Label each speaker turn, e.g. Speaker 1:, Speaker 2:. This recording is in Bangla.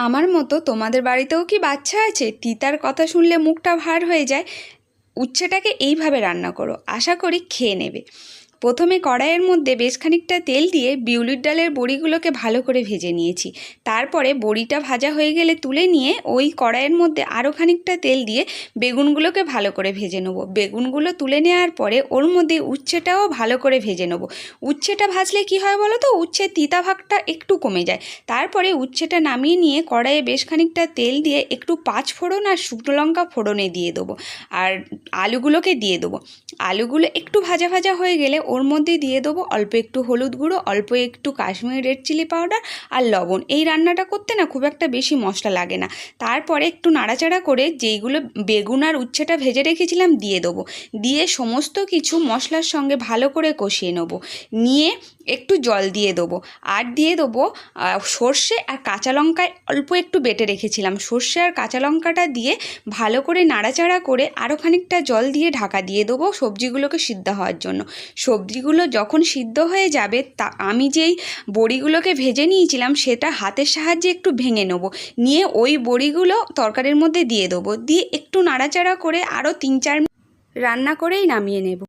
Speaker 1: আমার মতো তোমাদের বাড়িতেও কি বাচ্চা আছে? তিতার কথা শুনলে মুখটা ভার হয়ে যায়। উচ্ছেটাকে এইভাবে রান্না করো, আশা করি খেয়ে নেবে। প্রথমে কড়াইয়ের মধ্যে বেশ খানিকটা তেল দিয়ে বিউলির ডালের বড়িগুলোকে ভালো করে ভেজে নিয়েছি। তারপরে বড়িটা ভাজা হয়ে গেলে তুলে নিয়ে ওই কড়াইয়ের মধ্যে আরও খানিকটা তেল দিয়ে বেগুনগুলোকে ভালো করে ভেজে নেবো। বেগুনগুলো তুলে নেওয়ার পরে ওর মধ্যে উচ্ছেটাও ভালো করে ভেজে নেবো। উচ্ছেটা ভাজলে কি হয় বলো তো, উচ্ছের তিতা ভাগটা একটু কমে যায়। তারপরে উচ্ছেটা নামিয়ে নিয়ে কড়াইয়ে বেশ খানিকটা তেল দিয়ে একটু পাঁচ ফোড়ন আর শুকনো লঙ্কা ফোড়নে দিয়ে দেবো, আর আলুগুলোকে দিয়ে দেবো। আলুগুলো একটু ভাজা ভাজা হয়ে গেলে ওর মধ্যে দিয়ে দেবো অল্প একটু হলুদ গুঁড়ো, অল্প একটু কাশ্মীরি রেড চিলি পাউডার আর লবণ। এই রান্নাটা করতে না খুব একটা বেশি মশলা লাগে না। তারপরে একটু নাড়াচাড়া করে যেইগুলো বেগুন আর উচ্ছেটা ভেজে রেখেছিলাম দিয়ে দেবো। দিয়ে সমস্ত কিছু মশলার সঙ্গে ভালো করে কষিয়ে নেবো। নিয়ে একটু জল দিয়ে দেবো, আর দিয়ে দেবো সর্ষে আর কাঁচা লঙ্কায় অল্প একটু বেটে রেখেছিলাম। সর্ষে আর কাঁচা লঙ্কাটা দিয়ে ভালো করে নাড়াচাড়া করে আরও খানিকটা জল দিয়ে ঢাকা দিয়ে দেবো সবজিগুলোকে সিদ্ধ হওয়ার জন্য। সবজিগুলো যখন সিদ্ধ হয়ে যাবে তা আমি যেই বড়িগুলোকে ভেজে নিয়েছিলাম সেটা হাতের সাহায্যে একটু ভেঙে নেবো। নিয়ে ওই বড়িগুলো তরকারির মধ্যে দিয়ে দেবো, দিয়ে একটু নাড়াচাড়া করে আরও 3-4 মিনিট রান্না করেই নামিয়ে নেব।